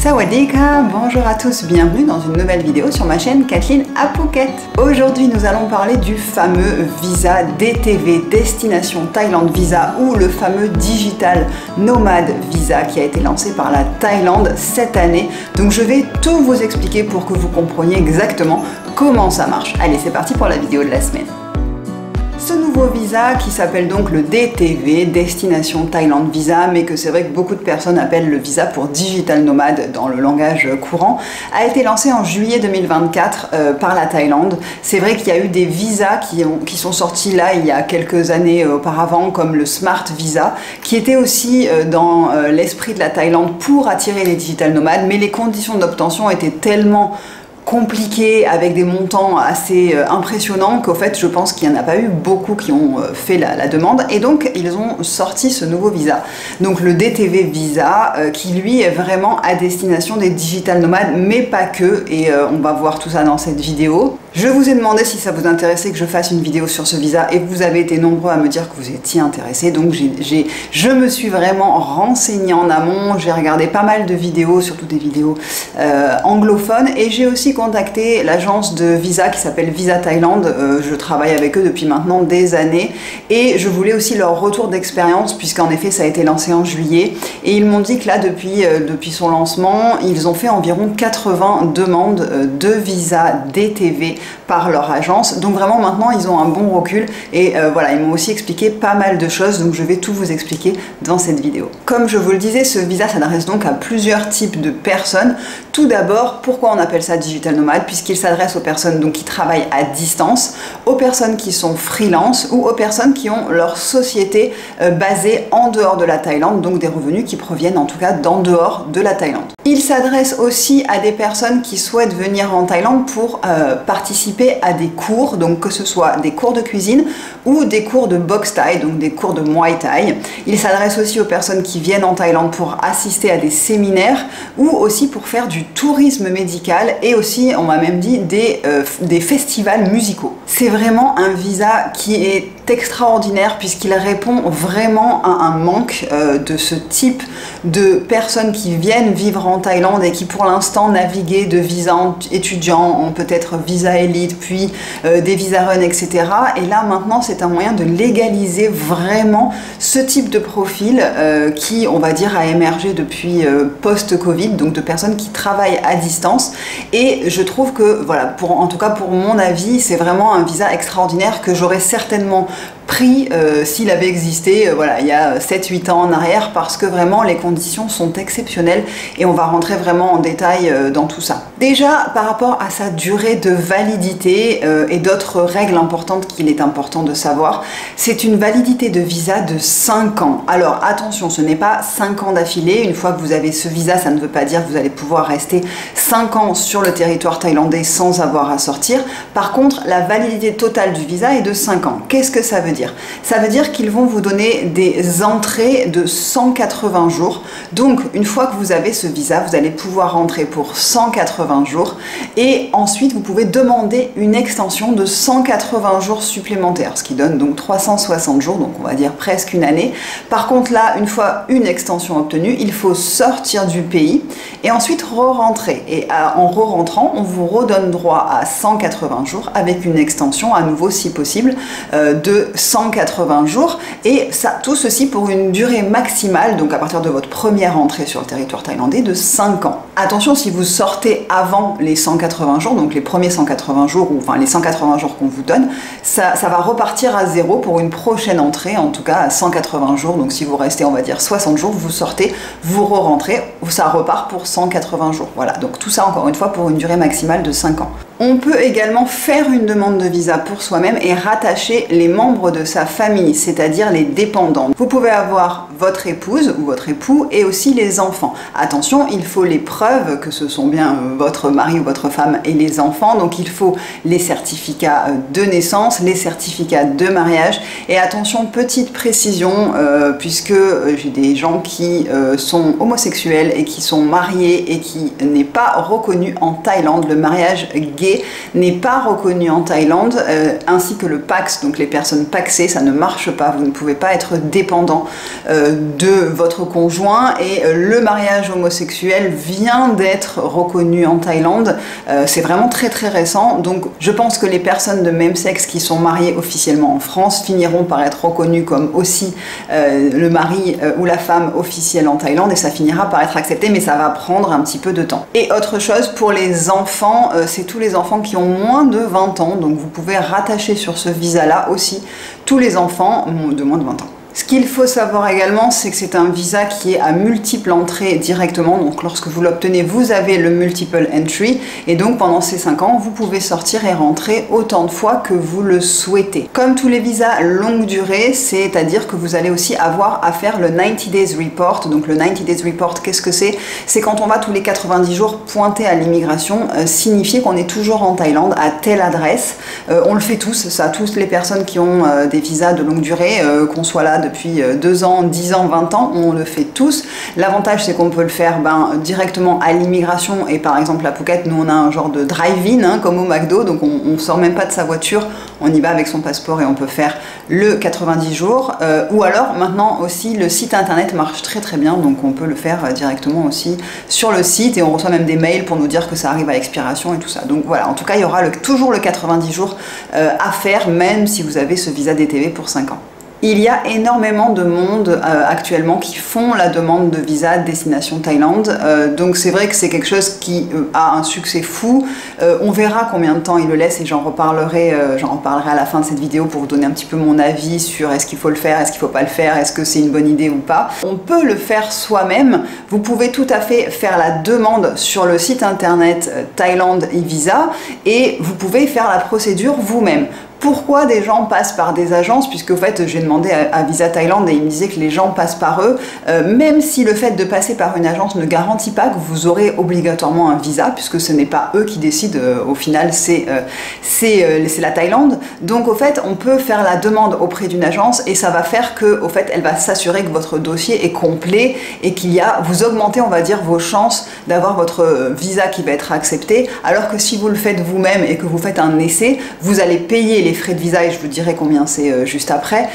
Sawadika, bonjour à tous, bienvenue dans une nouvelle vidéo sur ma chaîne Kathleen à Phuket. Aujourd'hui nous allons parler du fameux visa DTV, Destination Thaïlande Visa, ou le fameux Digital Nomad Visa qui a été lancé par la Thaïlande cette année. Donc je vais tout vous expliquer pour que vous compreniez exactement comment ça marche. Allez, c'est parti pour la vidéo de la semaine. Ce nouveau visa qui s'appelle donc le DTV, Destination Thaïlande Visa, mais que c'est vrai que beaucoup de personnes appellent le visa pour Digital Nomad dans le langage courant, a été lancé en juillet 2024 par la Thaïlande. C'est vrai qu'il y a eu des visas qui sont sortis là il y a quelques années auparavant, comme le Smart Visa, qui était aussi dans l'esprit de la Thaïlande pour attirer les Digital Nomades, mais les conditions d'obtention étaient tellement compliqué, avec des montants assez impressionnants, qu'au fait je pense qu'il n'y en a pas eu beaucoup qui ont fait la demande, et donc ils ont sorti ce nouveau visa, donc le DTV Visa, qui lui est vraiment à destination des digital nomades, mais pas que, et on va voir tout ça dans cette vidéo. Je vous ai demandé si ça vous intéressait que je fasse une vidéo sur ce visa, et vous avez été nombreux à me dire que vous étiez intéressés, donc je me suis vraiment renseignée en amont, j'ai regardé pas mal de vidéos, surtout des vidéos anglophones, et j'ai aussi contacté l'agence de visa qui s'appelle Visa Thaïlande. Je travaille avec eux depuis maintenant des années, et je voulais aussi leur retour d'expérience, puisqu'en effet ça a été lancé en juillet, et ils m'ont dit que là depuis son lancement ils ont fait environ 80 demandes de visa DTV par leur agence, donc vraiment maintenant ils ont un bon recul, et voilà, ils m'ont aussi expliqué pas mal de choses, donc je vais tout vous expliquer dans cette vidéo. Comme je vous le disais, ce visa s'adresse donc à plusieurs types de personnes. Tout d'abord, pourquoi on appelle ça Digital Nomade? Puisqu'il s'adresse aux personnes donc qui travaillent à distance, aux personnes qui sont freelance, ou aux personnes qui ont leur société basée en dehors de la Thaïlande, donc des revenus qui proviennent en tout cas d'en dehors de la Thaïlande. Il s'adresse aussi à des personnes qui souhaitent venir en Thaïlande pour participer à des cours, donc que ce soit des cours de cuisine ou des cours de box Thai, donc des cours de Muay Thai. Il s'adresse aussi aux personnes qui viennent en Thaïlande pour assister à des séminaires, ou aussi pour faire du tourisme médical, et aussi, on m'a même dit, des festivals musicaux. C'est vraiment un visa qui est extraordinaire, puisqu'il répond vraiment à un manque de ce type de personnes qui viennent vivre en Thaïlande et qui pour l'instant naviguaient de visa étudiant en peut-être visa élite, puis des visa run, etc. Et là maintenant c'est un moyen de légaliser vraiment ce type de profil qui, on va dire, a émergé depuis post-Covid, donc de personnes qui travaillent à distance. Et je trouve que, voilà, en tout cas pour mon avis, c'est vraiment un visa extraordinaire que j'aurais certainement pris s'il avait existé voilà, il y a 7-8 ans en arrière, parce que vraiment les conditions sont exceptionnelles, et on va rentrer vraiment en détail dans tout ça. Déjà, par rapport à sa durée de validité et d'autres règles importantes qu'il est important de savoir, c'est une validité de visa de 5 ans. Alors attention, ce n'est pas 5 ans d'affilée. Une fois que vous avez ce visa, ça ne veut pas dire que vous allez pouvoir rester 5 ans sur le territoire thaïlandais sans avoir à sortir. Par contre, la validité totale du visa est de 5 ans. Qu'est-ce que ça veut dire? Ça veut dire qu'ils vont vous donner des entrées de 180 jours. Donc, une fois que vous avez ce visa, vous allez pouvoir rentrer pour 180 jours. Et ensuite, vous pouvez demander une extension de 180 jours supplémentaires, ce qui donne donc 360 jours, donc on va dire presque une année. Par contre, là, une fois une extension obtenue, il faut sortir du pays et ensuite re-rentrer. Et en re-rentrant, on vous redonne droit à 180 jours avec une extension à nouveau, si possible, de 180 jours, et ça, tout ceci pour une durée maximale, donc à partir de votre première entrée sur le territoire thaïlandais, de 5 ans. Attention, si vous sortez avant les 180 jours, donc les premiers 180 jours, ou enfin les 180 jours qu'on vous donne, ça va repartir à zéro pour une prochaine entrée, en tout cas à 180 jours, donc si vous restez, on va dire 60 jours, vous sortez, vous re-rentrez, ça repart pour 180 jours. Voilà, donc tout ça encore une fois pour une durée maximale de 5 ans. On peut également faire une demande de visa pour soi-même et rattacher les membres de sa famille, c'est-à-dire les dépendants. Vous pouvez avoir votre épouse ou votre époux et aussi les enfants. Attention, il faut les preuves que ce sont bien votre mari ou votre femme et les enfants, donc il faut les certificats de naissance, les certificats de mariage, et attention, petite précision, puisque j'ai des gens qui sont homosexuels et qui sont mariés et qui n'est pas reconnu en Thaïlande, le mariage gay papier n'est pas reconnu en Thaïlande, ainsi que le PAX, donc les personnes paxées, ça ne marche pas, vous ne pouvez pas être dépendant de votre conjoint, et le mariage homosexuel vient d'être reconnu en Thaïlande, c'est vraiment très très récent, donc je pense que les personnes de même sexe qui sont mariées officiellement en France finiront par être reconnues comme aussi le mari ou la femme officielle en Thaïlande, et ça finira par être accepté, mais ça va prendre un petit peu de temps. Et autre chose, pour les enfants, c'est tous les enfants qui ont moins de 20 ans, donc vous pouvez rattacher sur ce visa-là aussi tous les enfants de moins de 20 ans. Ce qu'il faut savoir également, c'est que c'est un visa qui est à multiples entrées directement, donc lorsque vous l'obtenez, vous avez le multiple entry, et donc pendant ces 5 ans, vous pouvez sortir et rentrer autant de fois que vous le souhaitez. Comme tous les visas longue durée, c'est-à-dire que vous allez aussi avoir à faire le 90 Days Report. Donc le 90 Days Report, qu'est-ce que c'est? C'est quand on va tous les 90 jours pointer à l'immigration, signifier qu'on est toujours en Thaïlande, à telle adresse. On le fait tous, ça, tous les personnes qui ont des visas de longue durée, qu'on soit là depuis 2 ans, 10 ans, 20 ans, on le fait tous. L'avantage, c'est qu'on peut le faire directement à l'immigration, et par exemple à Phuket, nous on a un genre de drive-in, comme au McDo, donc on ne sort même pas de sa voiture, on y va avec son passeport et on peut faire le 90 jours, ou alors maintenant aussi le site internet marche très très bien, donc on peut le faire directement aussi sur le site, et on reçoit même des mails pour nous dire que ça arrive à expiration et tout ça. Donc voilà, en tout cas il y aura toujours le 90 jours à faire, même si vous avez ce visa DTV pour 5 ans. Il y a énormément de monde actuellement qui font la demande de visa destination Thaïlande, donc c'est vrai que c'est quelque chose qui a un succès fou. On verra combien de temps il le laisse, et j'en reparlerai à la fin de cette vidéo pour vous donner un petit peu mon avis sur est-ce qu'il faut le faire, est-ce qu'il ne faut pas le faire, est-ce que c'est une bonne idée ou pas. On peut le faire soi-même, vous pouvez tout à fait faire la demande sur le site internet Thailand e-Visa, et vous pouvez faire la procédure vous-même. Pourquoi des gens passent par des agences? Puisque en fait j'ai demandé à Visa Thaïlande et ils me disaient que les gens passent par eux, même si le fait de passer par une agence ne garantit pas que vous aurez obligatoirement un visa, puisque ce n'est pas eux qui décident, au final c'est la Thaïlande. Donc au fait on peut faire la demande auprès d'une agence, et ça va faire que au fait elle va s'assurer que votre dossier est complet et vous augmentez, on va dire, vos chances d'avoir votre visa qui va être accepté, alors que si vous le faites vous-même et que vous faites un essai, vous allez payer les frais de visa, et je vous dirai combien c'est juste après,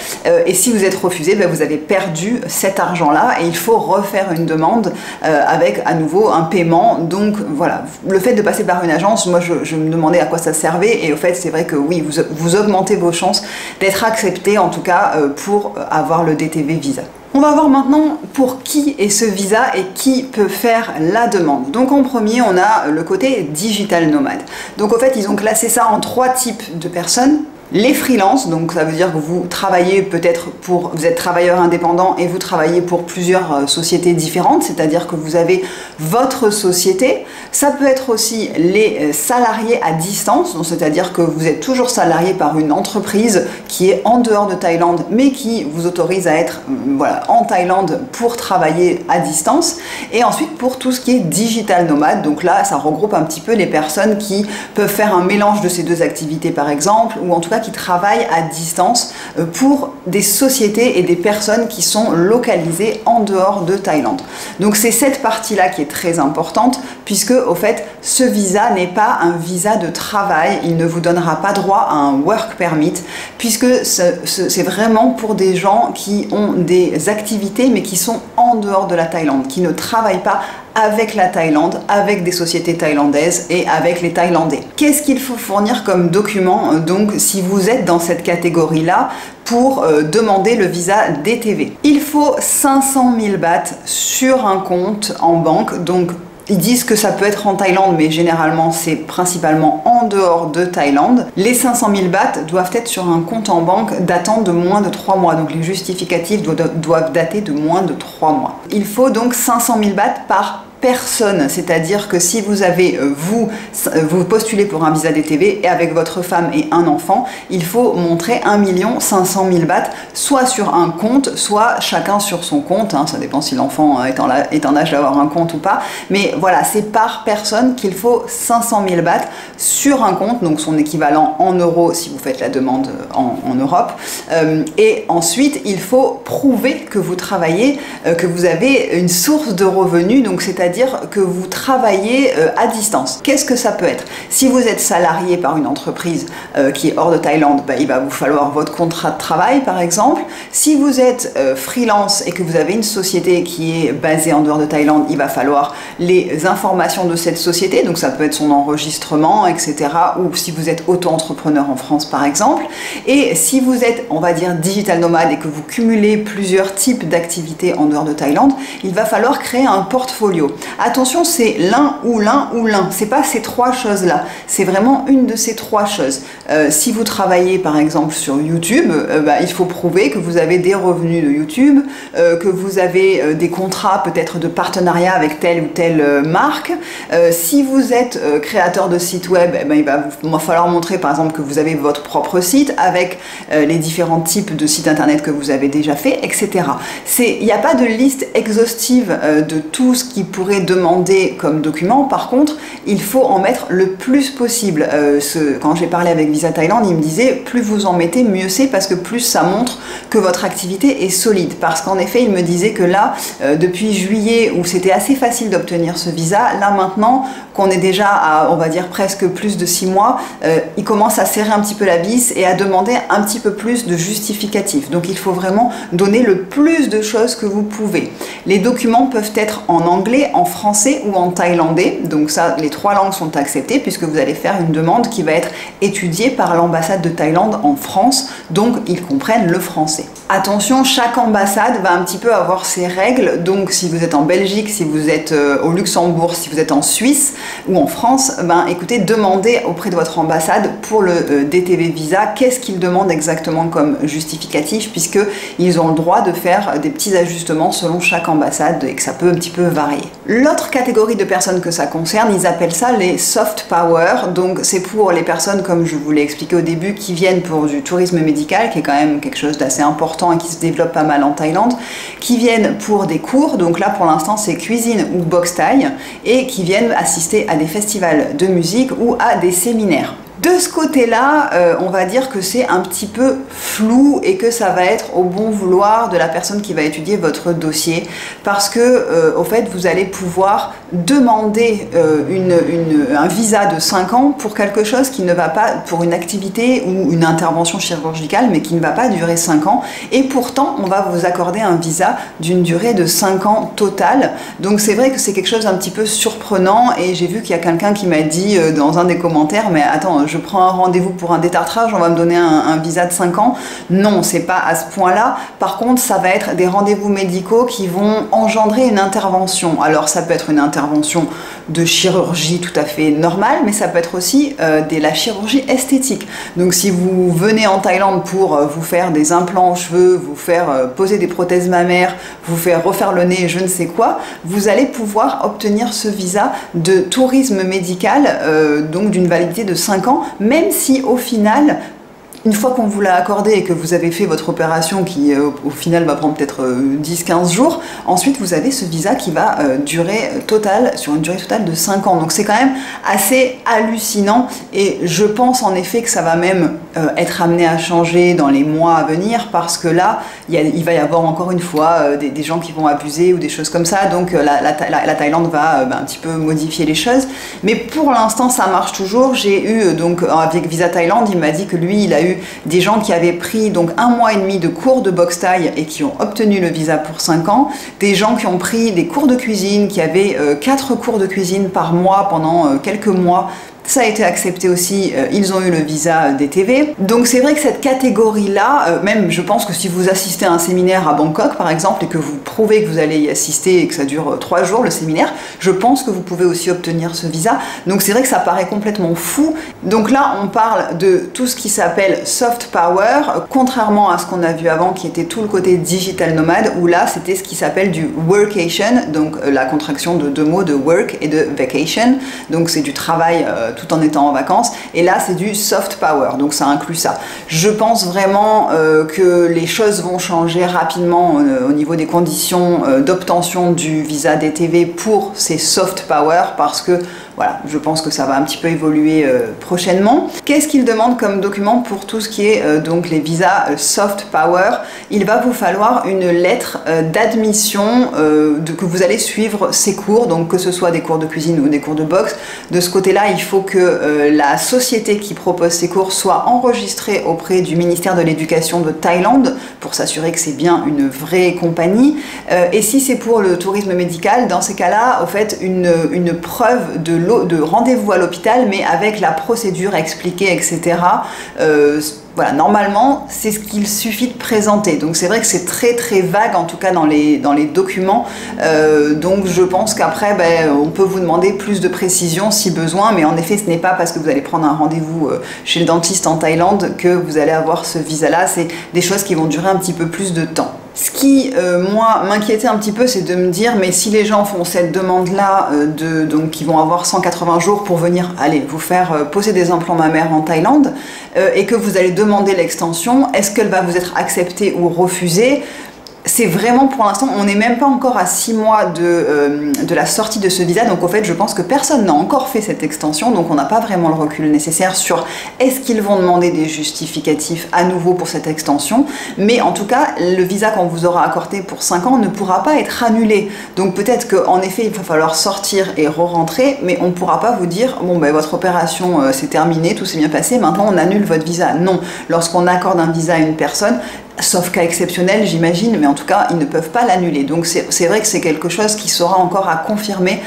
et si vous êtes refusé, vous avez perdu cet argent là, et il faut refaire une demande avec à nouveau un paiement. Donc voilà, le fait de passer par une agence, moi je me demandais à quoi ça servait, et au fait c'est vrai que oui, vous augmentez vos chances d'être accepté, en tout cas pour avoir le DTV visa. On va voir maintenant pour qui est ce visa et qui peut faire la demande. Donc en premier, on a le côté digital nomade. Donc au fait, ils ont classé ça en 3 types de personnes. Les freelances, donc ça veut dire que vous travaillez vous êtes travailleur indépendant et vous travaillez pour plusieurs sociétés différentes, c'est-à-dire que vous avez votre société. Ça peut être aussi les salariés à distance, c'est-à-dire que vous êtes toujours salarié par une entreprise qui est en dehors de Thaïlande, mais qui vous autorise à être en Thaïlande pour travailler à distance. Et ensuite pour tout ce qui est digital nomade, donc là ça regroupe un petit peu les personnes qui peuvent faire un mélange de ces 2 activités par exemple, ou en tout cas qui travaillent à distance pour des sociétés et des personnes qui sont localisées en dehors de Thaïlande. Donc c'est cette partie-là qui est très importante, puisque au fait ce visa n'est pas un visa de travail, il ne vous donnera pas droit à un work permit, puisque c'est vraiment pour des gens qui ont des activités mais qui sont en dehors de la Thaïlande, qui ne travaillent pas avec la Thaïlande, avec des sociétés thaïlandaises et avec les Thaïlandais. Qu'est-ce qu'il faut fournir comme document, donc si vous êtes dans cette catégorie-là, pour demander le visa DTV? Il faut 500 000 bahts sur un compte en banque, donc ils disent que ça peut être en Thaïlande, mais généralement c'est principalement en dehors de Thaïlande. Les 500 000 bahts doivent être sur un compte en banque datant de moins de 3 mois, donc les justificatifs doivent dater de moins de 3 mois. Il faut donc 500 000 bahts par personne, c'est-à-dire que si vous avez, vous postulez pour un visa DTV et avec votre femme et un enfant, il faut montrer 1 500 000 bahts, soit sur un compte, soit chacun sur son compte, ça dépend si l'enfant est en âge d'avoir un compte ou pas, mais voilà, c'est par personne qu'il faut 500 000 bahts sur un compte, donc son équivalent en euros si vous faites la demande en Europe, et ensuite il faut prouver que vous travaillez, que vous avez une source de revenus, donc c'est-à-dire c'est-à-dire que vous travaillez à distance. Qu'est-ce que ça peut être? Si vous êtes salarié par une entreprise qui est hors de Thaïlande, il va vous falloir votre contrat de travail par exemple. Si vous êtes freelance et que vous avez une société qui est basée en dehors de Thaïlande, il va falloir les informations de cette société, donc ça peut être son enregistrement, etc. Ou si vous êtes auto-entrepreneur en France par exemple. Et si vous êtes, on va dire, digital nomade et que vous cumulez plusieurs types d'activités en dehors de Thaïlande, il va falloir créer un portfolio. Attention, c'est l'un ou l'un ou l'un. C'est pas ces trois choses-là. C'est vraiment une de ces trois choses. Si vous travaillez par exemple sur YouTube, il faut prouver que vous avez des revenus de YouTube, que vous avez des contrats peut-être de partenariat avec telle ou telle marque. Si vous êtes créateur de site web, il va falloir montrer par exemple que vous avez votre propre site avec les différents types de sites internet que vous avez déjà fait, etc. Il n'y a pas de liste exhaustive de tout ce qui pourrait demander comme document. Par contre, il faut en mettre le plus possible. Quand j'ai parlé avec Visa Thaïlande, il me disait plus vous en mettez, mieux c'est, parce que plus ça montre que votre activité est solide. Parce qu'en effet, il me disait que là, depuis juillet, où c'était assez facile d'obtenir ce visa, là maintenant qu'on est déjà à, on va dire, presque plus de 6 mois, il commence à serrer un petit peu la vis et à demander un petit peu plus de justificatifs. Donc il faut vraiment donner le plus de choses que vous pouvez. Les documents peuvent être en anglais, en français ou en thaïlandais. Donc ça, les trois langues sont acceptées puisque vous allez faire une demande qui va être étudiée par l'ambassade de Thaïlande en France. Donc ils comprennent le français. Attention, chaque ambassade va un petit peu avoir ses règles. Donc si vous êtes en Belgique, si vous êtes au Luxembourg, si vous êtes en Suisse ou en France, écoutez, demandez auprès de votre ambassade pour le DTV Visa qu'est-ce qu'ils demandent exactement comme justificatif, puisqu'ils ont le droit de faire des petits ajustements selon chaque ambassade et que ça peut un petit peu varier. L'autre catégorie de personnes que ça concerne, ils appellent ça les soft power. Donc c'est pour les personnes, comme je vous l'ai expliqué au début, qui viennent pour du tourisme médical, qui est quand même quelque chose d'assez important et qui se développe pas mal en Thaïlande, qui viennent pour des cours, donc là pour l'instant c'est cuisine ou boxe thaï, et qui viennent assister à des festivals de musique ou à des séminaires. De ce côté-là, on va dire que c'est un petit peu flou et que ça va être au bon vouloir de la personne qui va étudier votre dossier, parce que au fait, vous allez pouvoir demander un visa de 5 ans pour quelque chose qui ne va pas, pour une activité ou une intervention chirurgicale, mais qui ne va pas durer 5 ans. Et pourtant, on va vous accorder un visa d'une durée de 5 ans total. Donc c'est vrai que c'est quelque chose d'un petit peu surprenant, et j'ai vu qu'il y a quelqu'un qui m'a dit dans un des commentaires, mais attends, je prends un rendez-vous pour un détartrage, on va me donner un visa de 5 ans. Non, c'est pas à ce point-là. Par contre, ça va être des rendez-vous médicaux qui vont engendrer une intervention. Alors, ça peut être une intervention de chirurgie tout à fait normale, mais ça peut être aussi de la chirurgie esthétique. Donc, si vous venez en Thaïlande pour vous faire des implants aux cheveux, vous faire poser des prothèses mammaires, vous faire refaire le nez, je ne sais quoi, vous allez pouvoir obtenir ce visa de tourisme médical, donc d'une validité de 5 ans, même si au final, une fois qu'on vous l'a accordé et que vous avez fait votre opération qui au final va prendre peut-être 10-15 jours, ensuite vous avez ce visa qui va durer sur une durée totale de 5 ans. Donc c'est quand même assez hallucinant, et je pense en effet que ça va même être amené à changer dans les mois à venir, parce que là il va y avoir encore une fois des gens qui vont abuser ou des choses comme ça. Donc la Thaïlande va un petit peu modifier les choses, mais pour l'instant ça marche toujours. J'ai eu donc avec Visa Thaïlande, il m'a dit que lui il a eu des gens qui avaient pris donc 1 mois et demi de cours de boxe thaï et qui ont obtenu le visa pour 5 ans, des gens qui ont pris des cours de cuisine, qui avaient 4 cours de cuisine par mois pendant quelques mois. Ça a été accepté aussi, ils ont eu le visa DTV. Donc c'est vrai que cette catégorie-là, même je pense que si vous assistez à un séminaire à Bangkok par exemple, et que vous prouvez que vous allez y assister et que ça dure 3 jours le séminaire, je pense que vous pouvez aussi obtenir ce visa. Donc c'est vrai que ça paraît complètement fou. Donc là on parle de tout ce qui s'appelle soft power, contrairement à ce qu'on a vu avant qui était tout le côté digital nomade, où là c'était ce qui s'appelle du workation, donc la contraction de 2 mots, de work et de vacation. Donc c'est du travail tout en étant en vacances. Et là, c'est du soft power, donc ça inclut ça. Je pense vraiment que les choses vont changer rapidement au niveau des conditions d'obtention du visa DTV pour ces soft power, parce que voilà, je pense que ça va un petit peu évoluer prochainement. Qu'est-ce qu'il demande comme document pour tout ce qui est donc les visas soft power? Il va vous falloir une lettre d'admission que vous allez suivre ces cours, donc que ce soit des cours de cuisine ou des cours de boxe. De ce côté-là, il faut que la société qui propose ces cours soit enregistrée auprès du ministère de l'Éducation de Thaïlande pour s'assurer que c'est bien une vraie compagnie. Et si c'est pour le tourisme médical, dans ces cas-là, au fait, une preuve de rendez-vous à l'hôpital, mais avec la procédure expliquée, etc. Voilà, normalement, c'est ce qu'il suffit de présenter. Donc c'est vrai que c'est très très vague, en tout cas dans les documents. Donc je pense qu'après, on peut vous demander plus de précision si besoin, mais en effet, ce n'est pas parce que vous allez prendre un rendez-vous chez le dentiste en Thaïlande que vous allez avoir ce visa-là. C'est des choses qui vont durer un petit peu plus de temps. Ce qui, moi, m'inquiétait un petit peu, c'est de me dire, mais si les gens font cette demande-là, donc ils vont avoir 180 jours pour venir, allez, vous faire poser des implants mammaires en Thaïlande, et que vous allez demander l'extension, est-ce qu'elle va vous être acceptée ou refusée? C'est vraiment, pour l'instant, on n'est même pas encore à 6 mois de la sortie de ce visa, donc au fait je pense que personne n'a encore fait cette extension, donc on n'a pas vraiment le recul nécessaire sur est-ce qu'ils vont demander des justificatifs à nouveau pour cette extension, mais en tout cas le visa qu'on vous aura accordé pour 5 ans ne pourra pas être annulé, donc peut-être qu'en effet il va falloir sortir et re-rentrer, mais on ne pourra pas vous dire bon votre opération c'est terminé, tout s'est bien passé, maintenant on annule votre visa. Non, lorsqu'on accorde un visa à une personne, sauf cas exceptionnel j'imagine, mais en tout cas ils ne peuvent pas l'annuler. Donc c'est vrai que c'est quelque chose qui sera encore à confirmer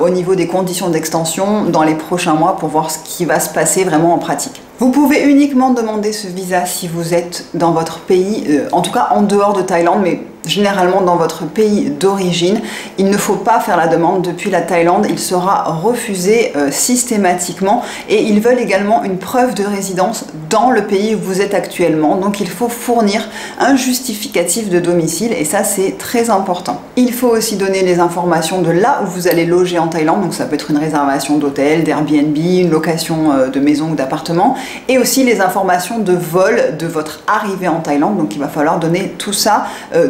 au niveau des conditions d'extension dans les prochains mois pour voir ce qui va se passer vraiment en pratique. Vous pouvez uniquement demander ce visa si vous êtes dans votre pays, en tout cas en dehors de Thaïlande, mais généralement dans votre pays d'origine. Il ne faut pas faire la demande depuis la Thaïlande, il sera refusé systématiquement, et ils veulent également une preuve de résidence dans le pays où vous êtes actuellement, donc il faut fournir un justificatif de domicile, et ça c'est très important. Il faut aussi donner les informations de là où vous allez loger en Thaïlande, donc ça peut être une réservation d'hôtel, d'Airbnb, une location de maison ou d'appartement, et aussi les informations de vol de votre arrivée en Thaïlande, donc il va falloir donner tout ça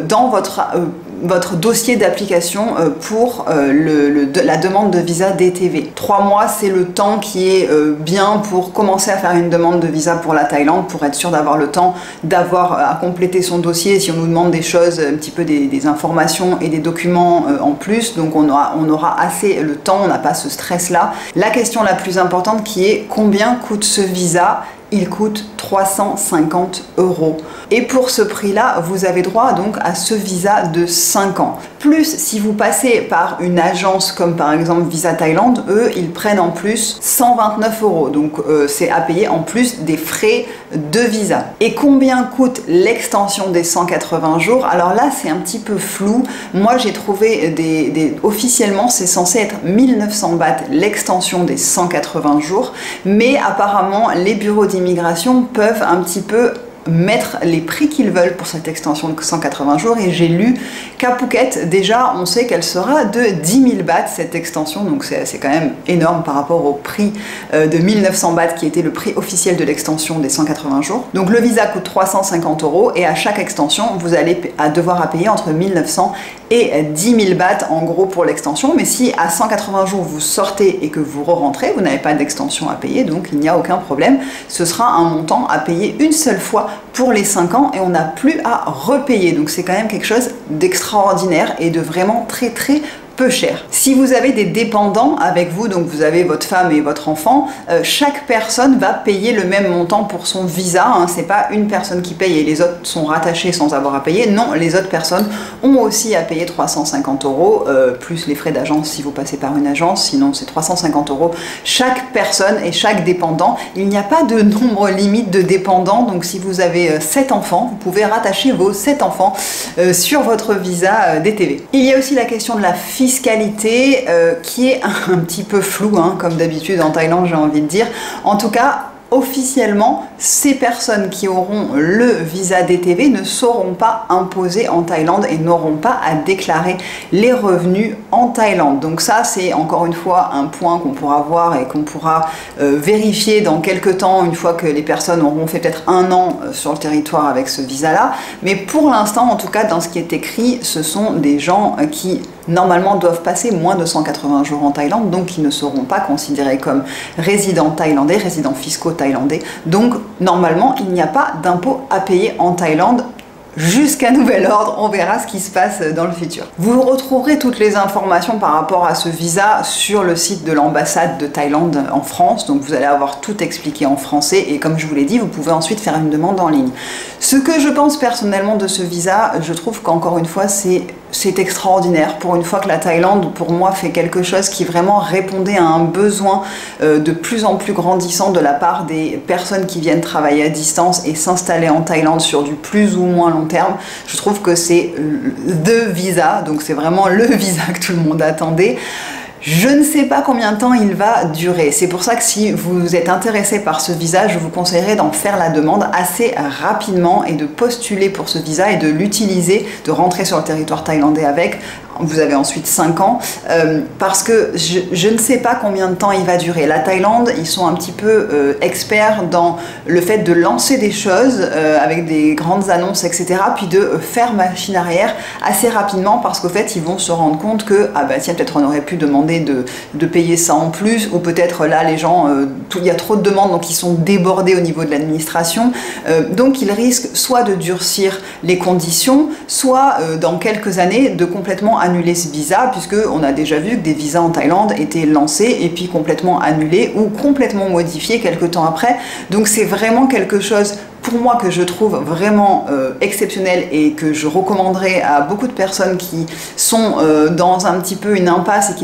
dans votre dossier d'application pour la demande de visa DTV. 3 mois, c'est le temps qui est bien pour commencer à faire une demande de visa pour la Thaïlande, pour être sûr d'avoir le temps d'avoir à compléter son dossier si on nous demande des choses, un petit peu des informations et des documents en plus, donc on aura assez le temps, on n'a pas ce stress-là. La question la plus importante qui est combien coûte ce visa? Il coûte 350 €. Et pour ce prix-là, vous avez droit donc à ce visa de 5 ans. Plus, si vous passez par une agence comme par exemple Visa Thaïlande, eux, ils prennent en plus 129 €. Donc c'est à payer en plus des frais de visa. Et combien coûte l'extension des 180 jours? Alors là, c'est un petit peu flou. Moi, j'ai trouvé officiellement, c'est censé être 1900 bahts l'extension des 180 jours. Mais apparemment, les bureaux d'immigration peuvent un petit peu mettre les prix qu'ils veulent pour cette extension de 180 jours, et j'ai lu qu'à Phuket, déjà on sait qu'elle sera de 10 000 bahts cette extension, donc c'est quand même énorme par rapport au prix de 1900 bahts qui était le prix officiel de l'extension des 180 jours. Donc le visa coûte 350 € et à chaque extension vous allez devoir payer entre 1900 et 10 000 bahts en gros pour l'extension, mais si à 180 jours vous sortez et que vous re-rentrez, vous n'avez pas d'extension à payer, donc il n'y a aucun problème, ce sera un montant à payer une seule fois pour les 5 ans et on n'a plus à repayer, donc c'est quand même quelque chose d'extraordinaire et de vraiment très très peu cher. Si vous avez des dépendants avec vous, donc vous avez votre femme et votre enfant, chaque personne va payer le même montant pour son visa, hein. C'est pas une personne qui paye et les autres sont rattachés sans avoir à payer, non, les autres personnes ont aussi à payer 350 €, plus les frais d'agence si vous passez par une agence, sinon c'est 350 € chaque personne et chaque dépendant. Il n'y a pas de nombre limite de dépendants, donc si vous avez 7 enfants, vous pouvez rattacher vos 7 enfants sur votre visa DTV. Il y a aussi la question de la fiscalité qui est un petit peu floue, hein, comme d'habitude en Thaïlande, j'ai envie de dire. En tout cas, officiellement, ces personnes qui auront le visa DTV ne seront pas imposées en Thaïlande et n'auront pas à déclarer les revenus en Thaïlande. Donc ça, c'est encore une fois un point qu'on pourra voir et qu'on pourra vérifier dans quelques temps, une fois que les personnes auront fait peut-être 1 an sur le territoire avec ce visa-là. Mais pour l'instant, en tout cas, dans ce qui est écrit, ce sont des gens qui normalement doivent passer moins de 180 jours en Thaïlande, donc qui ne seront pas considérés comme résidents thaïlandais, résidents fiscaux thaïlandais. Donc normalement, il n'y a pas d'impôt à payer en Thaïlande. Jusqu'à nouvel ordre, on verra ce qui se passe dans le futur. Vous retrouverez toutes les informations par rapport à ce visa sur le site de l'ambassade de Thaïlande en France, donc vous allez avoir tout expliqué en français et comme je vous l'ai dit, vous pouvez ensuite faire une demande en ligne. Ce que je pense personnellement de ce visa, je trouve qu'encore une fois, c'est extraordinaire. Pour une fois que la Thaïlande, pour moi, fait quelque chose qui vraiment répondait à un besoin de plus en plus grandissant de la part des personnes qui viennent travailler à distance et s'installer en Thaïlande sur du plus ou moins long terme. Je trouve que c'est the visa, donc c'est vraiment le visa que tout le monde attendait. Je ne sais pas combien de temps il va durer. C'est pour ça que si vous êtes intéressé par ce visa, je vous conseillerais d'en faire la demande assez rapidement et de postuler pour ce visa et de l'utiliser, de rentrer sur le territoire thaïlandais avec. Vous avez ensuite 5 ans, parce que je ne sais pas combien de temps il va durer. La Thaïlande, ils sont un petit peu experts dans le fait de lancer des choses avec des grandes annonces, etc. Puis de faire machine arrière assez rapidement parce qu'au fait, ils vont se rendre compte que, ah bah tiens, peut-être on aurait pu demander de payer ça en plus, ou peut-être là, les gens, il y a trop de demandes, donc ils sont débordés au niveau de l'administration. Donc ils risquent soit de durcir les conditions, soit dans quelques années de complètement annuler ce visa, puisque on a déjà vu que des visas en Thaïlande étaient lancés et puis complètement annulés ou complètement modifiés quelques temps après. Donc c'est vraiment quelque chose pour moi que je trouve vraiment exceptionnel et que je recommanderais à beaucoup de personnes qui sont dans un petit peu une impasse et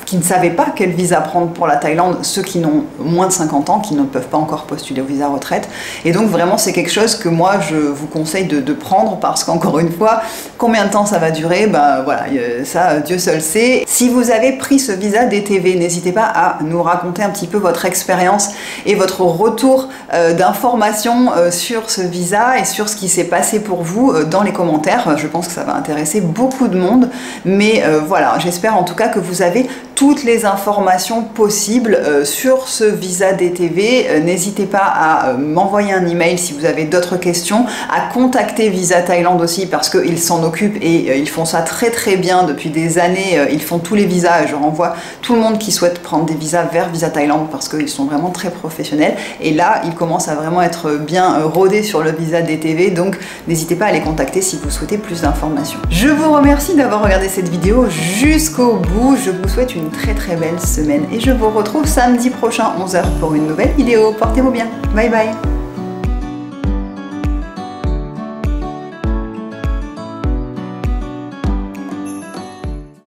qui ne savaient pas quel visa prendre pour la Thaïlande, ceux qui n'ont moins de 50 ans, qui ne peuvent pas encore postuler au visa retraite. Et donc vraiment c'est quelque chose que moi je vous conseille de prendre parce qu'encore une fois, combien de temps ça va durer, bah voilà, ça Dieu seul sait. Si vous avez pris ce visa DTV, n'hésitez pas à nous raconter un petit peu votre expérience et votre retour d'informations sur ce visa et sur ce qui s'est passé pour vous dans les commentaires. Je pense que ça va intéresser beaucoup de monde, mais voilà, j'espère en tout cas que vous avez toutes les informations possibles sur ce visa DTV. N'hésitez pas à m'envoyer un email si vous avez d'autres questions, à contacter Visa Thaïlande aussi parce qu'ils s'en occupent et ils font ça très très bien depuis des années. Ils font tous les visas et je renvoie tout le monde qui souhaite prendre des visas vers Visa Thaïlande parce qu'ils sont vraiment très professionnels et là ils commencent à vraiment être bien rodés sur le visa DTV, donc n'hésitez pas à les contacter si vous souhaitez plus d'informations. Je vous remercie d'avoir regardé cette vidéo jusqu'au bout. Je vous souhaite une très très belle semaine et je vous retrouve samedi prochain 11 h pour une nouvelle vidéo. Portez-vous bien. Bye bye.